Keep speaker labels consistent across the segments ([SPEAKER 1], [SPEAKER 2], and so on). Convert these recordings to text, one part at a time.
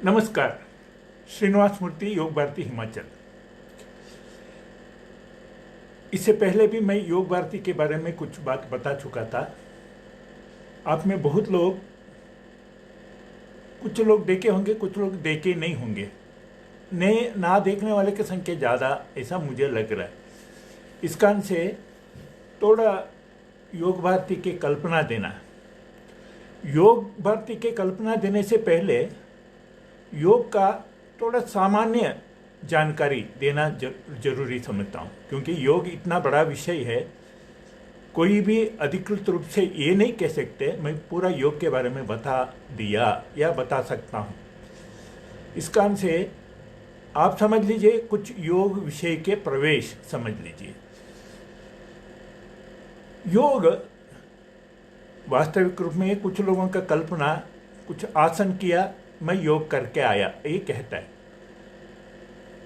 [SPEAKER 1] नमस्कार। श्रीनिवास मूर्ति, योग भारती हिमाचल। इससे पहले भी मैं योग भारती के बारे में कुछ बात बता चुका था। आप में बहुत लोग, कुछ लोग देखे होंगे, कुछ लोग देखे नहीं होंगे। ने ना देखने वाले की संख्या ज़्यादा, ऐसा मुझे लग रहा है। इस कारण से थोड़ा योग भारती की कल्पना देना। योग भारती की कल्पना देने से पहले योग का थोड़ा सामान्य जानकारी देना जरूरी समझता हूँ, क्योंकि योग इतना बड़ा विषय है। कोई भी अधिकृत रूप से ये नहीं कह सकते मैं पूरा योग के बारे में बता दिया या बता सकता हूँ। इस कारण से आप समझ लीजिए, कुछ योग विषय के प्रवेश समझ लीजिए। योग वास्तविक रूप में कुछ लोगों का कल्पना, कुछ आसन किया, मैं योग करके आया, ये कहता है।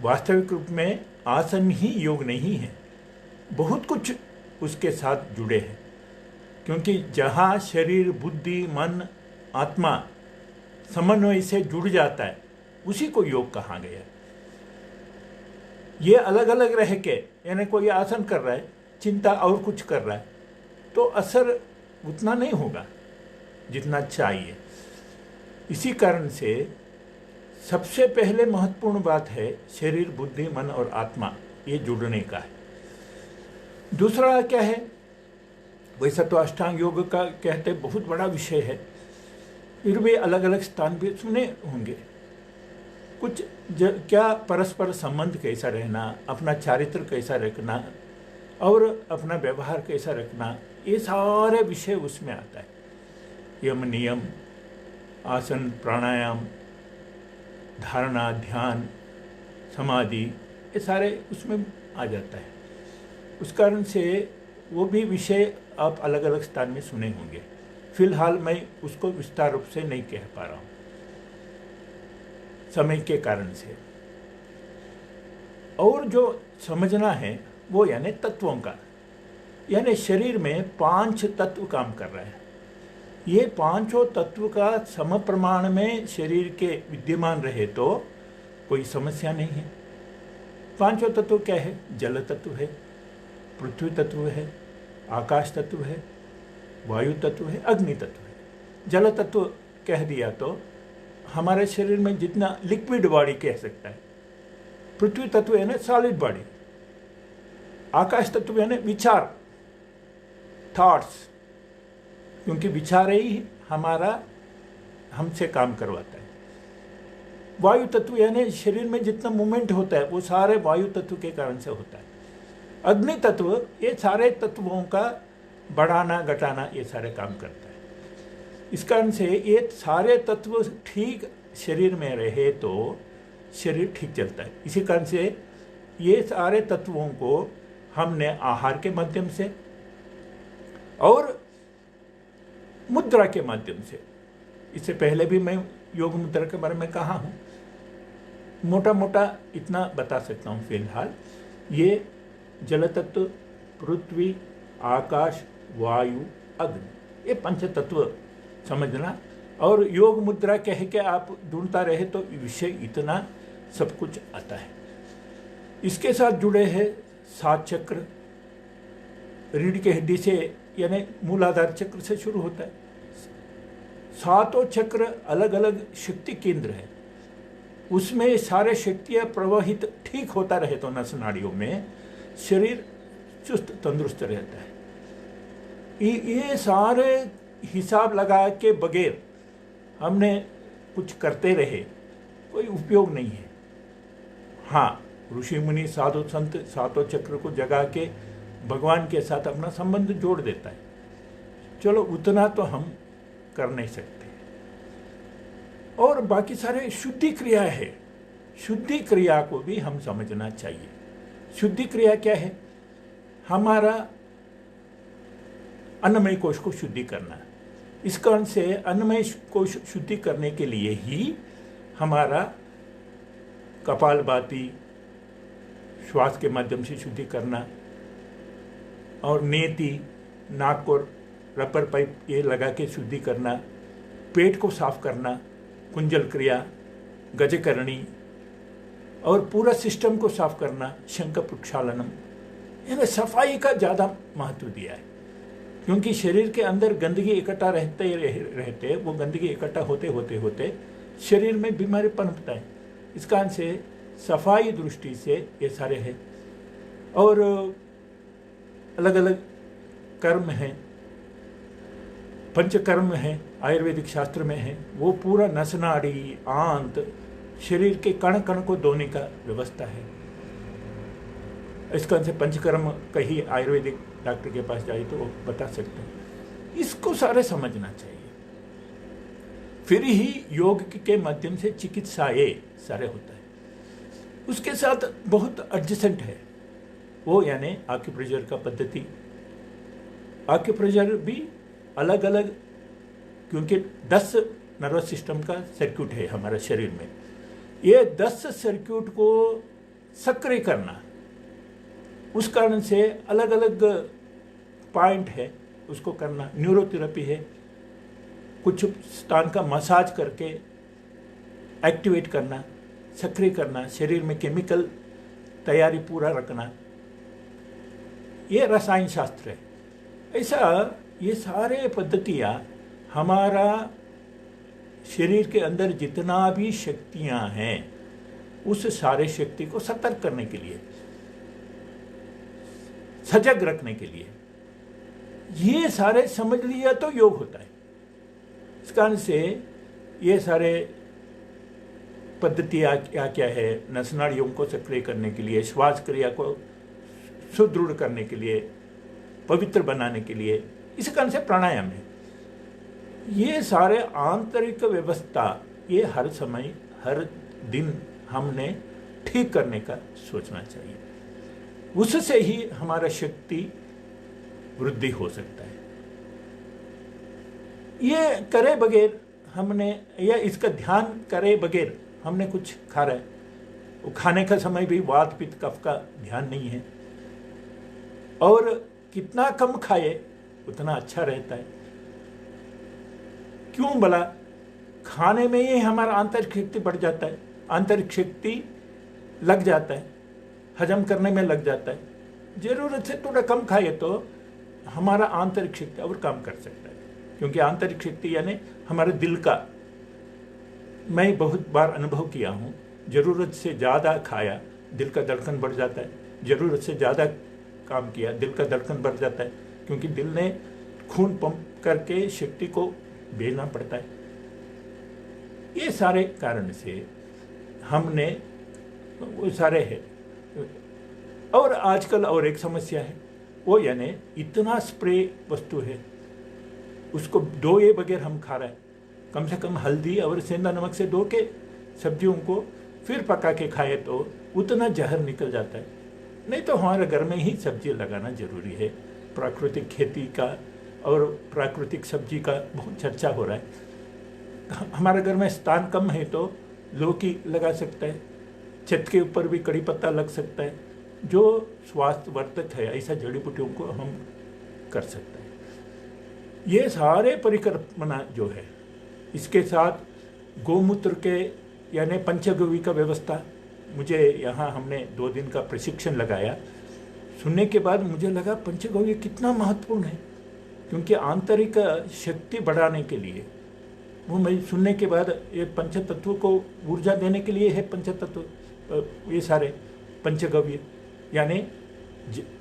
[SPEAKER 1] वास्तविक रूप में आसन ही योग नहीं है, बहुत कुछ उसके साथ जुड़े हैं। क्योंकि जहाँ शरीर, बुद्धि, मन, आत्मा समन्वय से जुड़ जाता है, उसी को योग कहा गया। ये अलग अलग रह के, यानी कोई आसन कर रहा है, चिंता और कुछ कर रहा है, तो असर उतना नहीं होगा जितना चाहिए। इसी कारण से सबसे पहले महत्वपूर्ण बात है शरीर, बुद्धि, मन और आत्मा, ये जुड़ने का है। दूसरा क्या है, वैसा तो अष्टांग योग का कहते बहुत बड़ा विषय है, फिर भी अलग अलग स्थान भी सुने होंगे। कुछ क्या परस्पर संबंध कैसा रहना, अपना चारित्र कैसा रखना और अपना व्यवहार कैसा रखना, ये सारे विषय उसमें आता है। यम, नियम, आसन, प्राणायाम, धारणा, ध्यान, समाधि, ये सारे उसमें आ जाता है। उस कारण से वो भी विषय आप अलग अलग स्थान में सुने होंगे। फिलहाल मैं उसको विस्तार रूप से नहीं कह पा रहा हूँ समय के कारण से। और जो समझना है वो यानी तत्वों का, यानी शरीर में 5 तत्व काम कर रहे हैं। ये पांचों तत्व का सम प्रमाण में शरीर के विद्यमान रहे तो कोई समस्या नहीं है। पांचों तत्व क्या है? जल तत्व है, पृथ्वी तत्व है, आकाश तत्व है, वायु तत्व है, अग्नि तत्व है। जल तत्व कह दिया तो हमारे शरीर में जितना लिक्विड बॉडी कह सकता है। पृथ्वी तत्व है ना सॉलिड बॉडी। आकाश तत्व है ना विचार, थॉट्स, क्योंकि विचार ही हमारा हमसे काम करवाता है। वायु तत्व यानी शरीर में जितना मूवमेंट होता है वो सारे वायु तत्व के कारण से होता है। अग्नि तत्व, ये सारे तत्वों का बढ़ाना घटाना, ये सारे काम करता है। इस कारण से ये सारे तत्व ठीक शरीर में रहे तो शरीर ठीक चलता है। इसी कारण से ये सारे तत्वों को हमने आहार के माध्यम से और मुद्रा के माध्यम से, इससे पहले भी मैं योग मुद्रा के बारे में कहा हूँ, मोटा मोटा इतना बता सकता हूँ फिलहाल। ये जल तत्व, पृथ्वी, आकाश, वायु, अग्नि, ये 5 तत्व समझना। और योग मुद्रा कह के आप ढूंढता रहे तो विषय इतना सब कुछ आता है। इसके साथ जुड़े हैं 7 चक्र। रीढ़ की हड्डी से यानी मूलाधार चक्र से शुरू होता है। 7 चक्र अलग अलग शक्ति केंद्र है, उसमें सारे शक्तियाँ प्रवाहित ठीक होता रहे तो नस नाड़ियों में शरीर चुस्त तंदुरुस्त रहता है। ये सारे हिसाब लगा के बगैर हमने कुछ करते रहे कोई उपयोग नहीं है। हाँ, ऋषि मुनि, साधु संत 7 चक्र को जगा के भगवान के साथ अपना संबंध जोड़ देता है। चलो उतना तो हम कर नहीं सकते। और बाकी सारे शुद्धि क्रिया है, शुद्धि क्रिया को भी हम समझना चाहिए। शुद्धि क्रिया क्या है? हमारा अन्नमय कोश को शुद्धि करना। इस कारण से अन्नमय कोश शुद्धि करने के लिए ही हमारा कपालभाति, श्वास के माध्यम से शुद्धि करना, और नेति, नाक को रबर पाइप ये लगा के शुद्धि करना, पेट को साफ करना, कुंजल क्रिया, गजकरणी और पूरा सिस्टम को साफ करना, शंख प्रक्षालनम, यानी सफाई का ज़्यादा महत्व दिया है। क्योंकि शरीर के अंदर गंदगी इकट्ठा रहते वो गंदगी इकट्ठा होते होते होते शरीर में बीमारी पनपता है। इस कारण से सफाई दृष्टि से ये सारे हैं। और अलग अलग कर्म हैं, पंचकर्म हैं, आयुर्वेदिक शास्त्र में है। वो पूरा नस नाड़ी, आंत, शरीर के कण कण को धोने का व्यवस्था है। इस कारण से पंचकर्म कहीं आयुर्वेदिक डॉक्टर के पास जाए तो वो बता सकते हैं। इसको सारे समझना चाहिए, फिर ही योग के माध्यम से चिकित्सा ये सारे होता है। उसके साथ बहुत एडजेसेंट है वो, यानी आक्यूप्रेशर का पद्धति। आक्यूप्रेशर भी अलग अलग, क्योंकि 10 नर्वस सिस्टम का सर्किट है हमारे शरीर में। ये 10 सर्किट को सक्रिय करना, उस कारण से अलग अलग पॉइंट है उसको करना। न्यूरोथेरेपी है, कुछ स्थान का मसाज करके एक्टिवेट करना, सक्रिय करना, शरीर में केमिकल तैयारी पूरा रखना, ये रसायन शास्त्र है। ऐसा ये सारे पद्धतियाँ हमारा शरीर के अंदर जितना भी शक्तियाँ हैं उस सारे शक्ति को सतर्क करने के लिए, सजग रखने के लिए, ये सारे समझ लिया तो योग होता है। इस कारण से ये सारे पद्धतियाँ क्या है, नसनाड़ियों को सक्रिय करने के लिए, श्वास क्रिया को सुदृढ़ करने के लिए, पवित्र बनाने के लिए, इस कारण से प्राणायाम है। ये सारे आंतरिक व्यवस्था ये हर समय हर दिन हमने ठीक करने का सोचना चाहिए। उससे ही हमारा शक्ति वृद्धि हो सकता है। ये करे बगैर हमने, या इसका ध्यान करे बगैर हमने कुछ खा रहा है, वो खाने का समय भी वात पित्त कफ का ध्यान नहीं है। और कितना कम खाए उतना अच्छा रहता है। क्यों भला? खाने में ही हमारा आंतरिक शक्ति बढ़ जाता है, आंतरिक शक्ति लग जाता है, हजम करने में लग जाता है। जरूरत से थोड़ा कम खाए तो हमारा आंतरिक शक्ति और काम कर सकता है। क्योंकि आंतरिक शक्ति यानी हमारे दिल का, मैं बहुत बार अनुभव किया हूँ, जरूरत से ज़्यादा खाया दिल का धड़कन बढ़ जाता है, जरूरत से ज़्यादा काम किया दिल का धड़कन बढ़ जाता है, क्योंकि दिल ने खून पंप करके शक्ति को भेजना पड़ता है। ये सारे कारण से हमने वो सारे है। और आजकल और एक समस्या है वो, यानी इतना स्प्रे वस्तु है, उसको धोए बगैर हम खा रहे हैं। कम से कम हल्दी और सेंधा नमक से धो के सब्जियों को फिर पका के खाए तो उतना जहर निकल जाता है। नहीं तो हमारे घर में ही सब्जी लगाना जरूरी है। प्राकृतिक खेती का और प्राकृतिक सब्जी का बहुत चर्चा हो रहा है। हमारे घर में स्थान कम है तो लौकी लगा सकता है, छत के ऊपर भी कड़ी पत्ता लग सकता है, जो स्वास्थ्यवर्धक है। ऐसा जड़ी बूटियों को हम कर सकते हैं। ये सारे परिकल्पना जो है, इसके साथ गोमूत्र के यानी पंचगव्य का व्यवस्था, मुझे यहाँ हमने 2 दिन का प्रशिक्षण लगाया। सुनने के बाद मुझे लगा पंचगव्य कितना महत्वपूर्ण है, क्योंकि आंतरिक शक्ति बढ़ाने के लिए वो, मैं सुनने के बाद ये पंचतत्व को ऊर्जा देने के लिए है। पंचतत्व ये सारे पंचगव्य यानी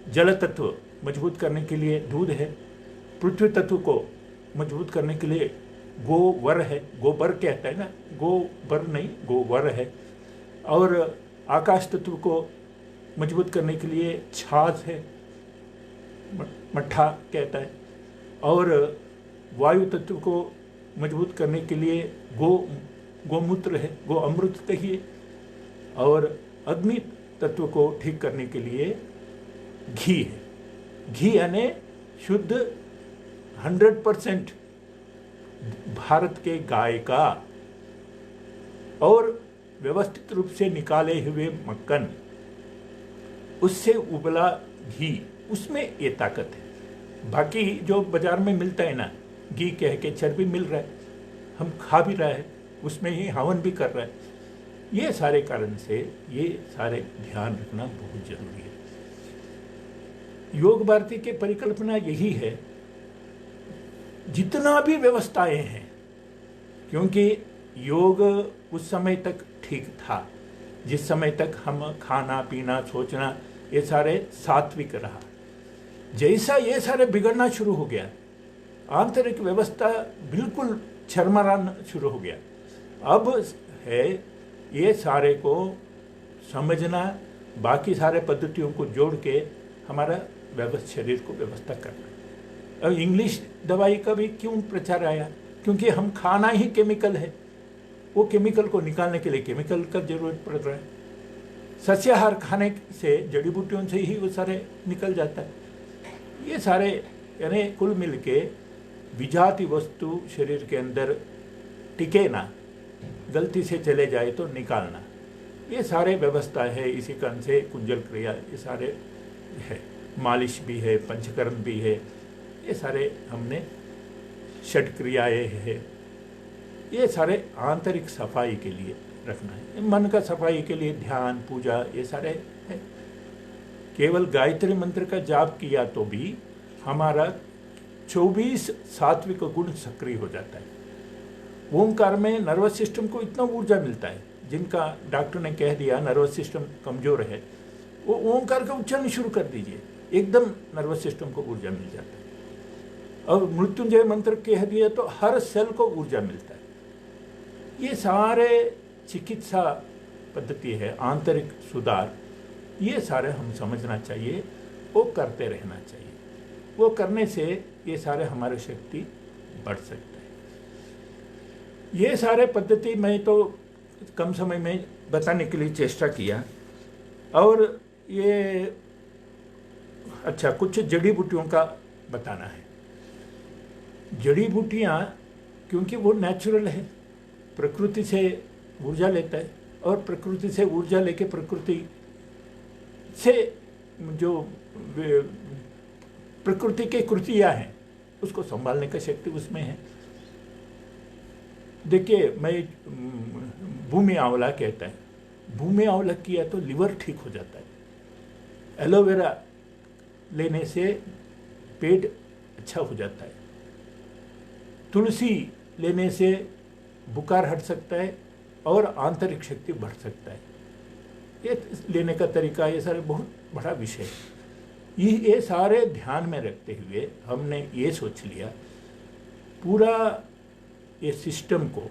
[SPEAKER 1] जल तत्व मजबूत करने के लिए दूध है, पृथ्वी तत्व को मजबूत करने के लिए गोवर है, गोबर कहता है ना, गोबर नहीं गोवर है, और आकाश तत्व को मजबूत करने के लिए छाछ है, मट्ठा कहता है, और वायु तत्व को मजबूत करने के लिए गोमूत्र है, गो अमृत कहिए, और अग्नि तत्व को ठीक करने के लिए घी है। घी यानी शुद्ध 100% भारत के गाय का और व्यवस्थित रूप से निकाले हुए मक्खन, उससे उबला घी, उसमें ये ताकत है। बाकी जो बाजार में मिलता है ना, घी कह के चर्बी मिल रहा है, हम खा भी रहा है, उसमें ही हवन भी कर रहा है, ये सारे कारण से ये सारे ध्यान रखना बहुत जरूरी है। योग भारती की परिकल्पना यही है, जितना भी व्यवस्थाएं हैं, क्योंकि योग उस समय तक ठीक था जिस समय तक हम खाना पीना सोचना ये सारे सात्विक रहा। जैसा ये सारे बिगड़ना शुरू हो गया, आंतरिक व्यवस्था बिल्कुल चरमराना शुरू हो गया। अब है ये सारे को समझना, बाकी सारे पद्धतियों को जोड़ के हमारा शरीर को व्यवस्था करना। अब इंग्लिश दवाई का भी क्यों प्रचार आया? क्योंकि हम खाना ही केमिकल है, वो केमिकल को निकालने के लिए केमिकल का जरूरत पड़ रहा है। सस्याहार खाने से, जड़ी बूटियों से ही वो सारे निकल जाता है। ये सारे यानी कुल मिल के विजाति वस्तु शरीर के अंदर टिके ना, गलती से चले जाए तो निकालना, ये सारे व्यवस्था है। इसी कारण से कुंजल क्रिया ये सारे है, मालिश भी है, पंचकर्म भी है, ये सारे हमने षट क्रियाएं है, ये सारे आंतरिक सफाई के लिए रखना है। मन का सफाई के लिए ध्यान पूजा ये सारे है। केवल गायत्री मंत्र का जाप किया तो भी हमारा 24 सात्विक गुण सक्रिय हो जाता है। ओंकार में नर्वस सिस्टम को इतना ऊर्जा मिलता है, जिनका डॉक्टर ने कह दिया नर्वस सिस्टम कमजोर है, वो ओंकार का उच्चारण शुरू कर दीजिए, एकदम नर्वस सिस्टम को ऊर्जा मिल जाता है। और मृत्युंजय मंत्र कह दिया तो हर सेल को ऊर्जा मिलता है। ये सारे चिकित्सा पद्धति है, आंतरिक सुधार, ये सारे हम समझना चाहिए, वो करते रहना चाहिए। वो करने से ये सारे हमारे शक्ति बढ़ सकता है। ये सारे पद्धति मैं तो कम समय में बताने के लिए चेष्टा किया। और ये अच्छा, कुछ जड़ी बूटियों का बताना है। जड़ी बूटियाँ क्योंकि वो नेचुरल है, प्रकृति से ऊर्जा लेता है, और प्रकृति से ऊर्जा लेके प्रकृति से जो प्रकृति की कृतियाँ हैं उसको संभालने का शक्ति उसमें है। देखिए, मैं भूमि आंवला कहता है, भूमि आंवला किया तो लिवर ठीक हो जाता है। एलोवेरा लेने से पेट अच्छा हो जाता है। तुलसी लेने से बुखार हट सकता है और आंतरिक शक्ति बढ़ सकता है। ये लेने का तरीका, ये सारे बहुत बड़ा विषय है। ये सारे ध्यान में रखते हुए हमने ये सोच लिया, पूरा ये सिस्टम को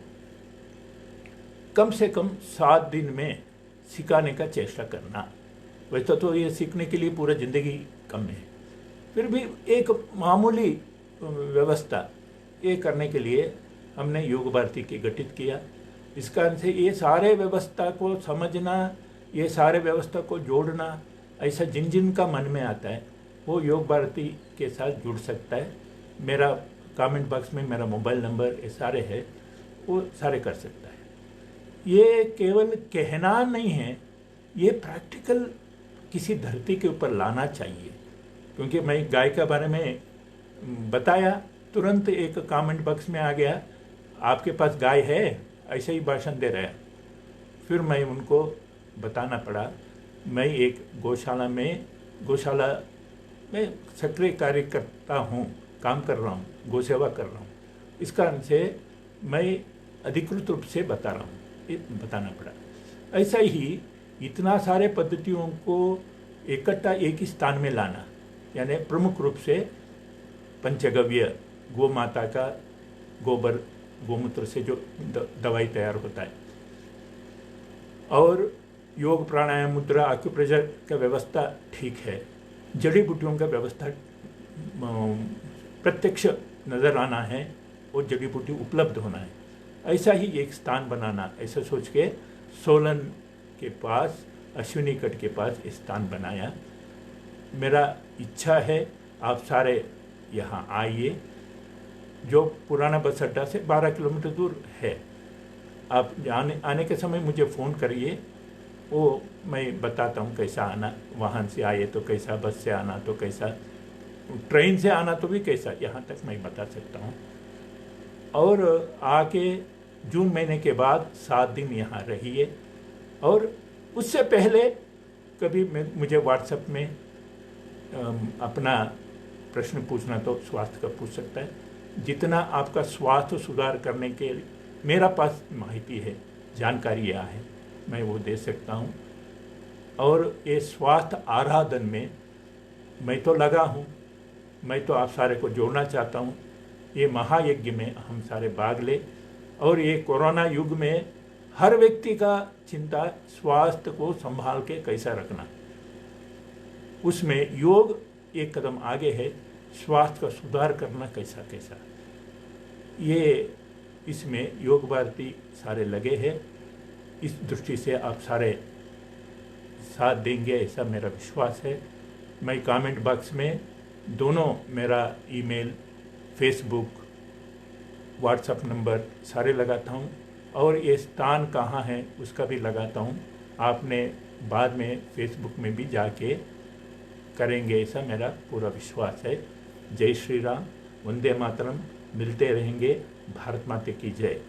[SPEAKER 1] कम से कम 7 दिन में सिखाने का चेष्टा करना। वैसे तो ये सीखने के लिए पूरा जिंदगी कम है, फिर भी एक मामूली व्यवस्था ये करने के लिए हमने योग भारती के गठित किया। इस कारण से ये सारे व्यवस्था को समझना, ये सारे व्यवस्था को जोड़ना, ऐसा जिन जिन का मन में आता है वो योग भारती के साथ जुड़ सकता है। मेरा कमेंट बॉक्स में मेरा मोबाइल नंबर ये सारे है, वो सारे कर सकता है। ये केवल कहना नहीं है, ये प्रैक्टिकल किसी धरती के ऊपर लाना चाहिए। क्योंकि मैं गाय के बारे में बताया, तुरंत एक कमेंट बॉक्स में आ गया, आपके पास गाय है, ऐसे ही भाषण दे रहा है। फिर मैं उनको बताना पड़ा, मैं एक गौशाला में सक्रिय कार्य करता हूँ, काम कर रहा हूँ, गौ सेवा कर रहा हूँ। इस कारण से मैं अधिकृत रूप से बता रहा हूँ, ये बताना पड़ा। ऐसा ही इतना सारे पद्धतियों को इकट्ठा एक ही स्थान में लाना, यानी प्रमुख रूप से पंचगव्य, गौ माता का गोबर गोमूत्र से जो दवाई तैयार होता है, और योग प्राणायाम मुद्रा आक्यूप्रेशर का व्यवस्था ठीक है, जड़ी बूटियों का व्यवस्था प्रत्यक्ष नज़र आना है, वो जड़ी बूटी उपलब्ध होना है। ऐसा ही एक स्थान बनाना, ऐसा सोच के सोलन के पास अश्विनी कट के पास स्थान बनाया। मेरा इच्छा है आप सारे यहाँ आइए, जो पुराना बस अड्डा से 12 किलोमीटर दूर है। आप आने के समय मुझे फ़ोन करिए, वो मैं बताता हूँ कैसा आना। वाहन से आए तो कैसा, बस से आना तो कैसा, ट्रेन से आना तो भी कैसा, यहाँ तक मैं बता सकता हूँ। और आके जून महीने के बाद 7 दिन यहाँ रहिए, और उससे पहले कभी मुझे व्हाट्सएप में अपना प्रश्न पूछना तो स्वास्थ्य का पूछ सकता है। जितना आपका स्वास्थ्य सुधार करने के मेरा पास माहिती है, जानकारी यह है, मैं वो दे सकता हूँ। और ये स्वास्थ्य आराधन में मैं तो लगा हूँ, मैं तो आप सारे को जोड़ना चाहता हूँ। ये महायज्ञ में हम सारे भाग ले, और ये कोरोना युग में हर व्यक्ति का चिंता स्वास्थ्य को संभाल के कैसा रखना, उसमें योग एक कदम आगे है। स्वास्थ्य का सुधार करना कैसा कैसा, ये इसमें योग भारती सारे लगे हैं। इस दृष्टि से आप सारे साथ देंगे ऐसा मेरा विश्वास है। मैं कमेंट बॉक्स में दोनों मेरा ईमेल, फेसबुक, व्हाट्सएप नंबर सारे लगाता हूँ, और ये स्थान कहाँ है उसका भी लगाता हूँ। आपने बाद में फेसबुक में भी जाके करेंगे ऐसा मेरा पूरा विश्वास है। जय श्री राम, वंदे मातरम। मिलते रहेंगे। भारत माता की जय।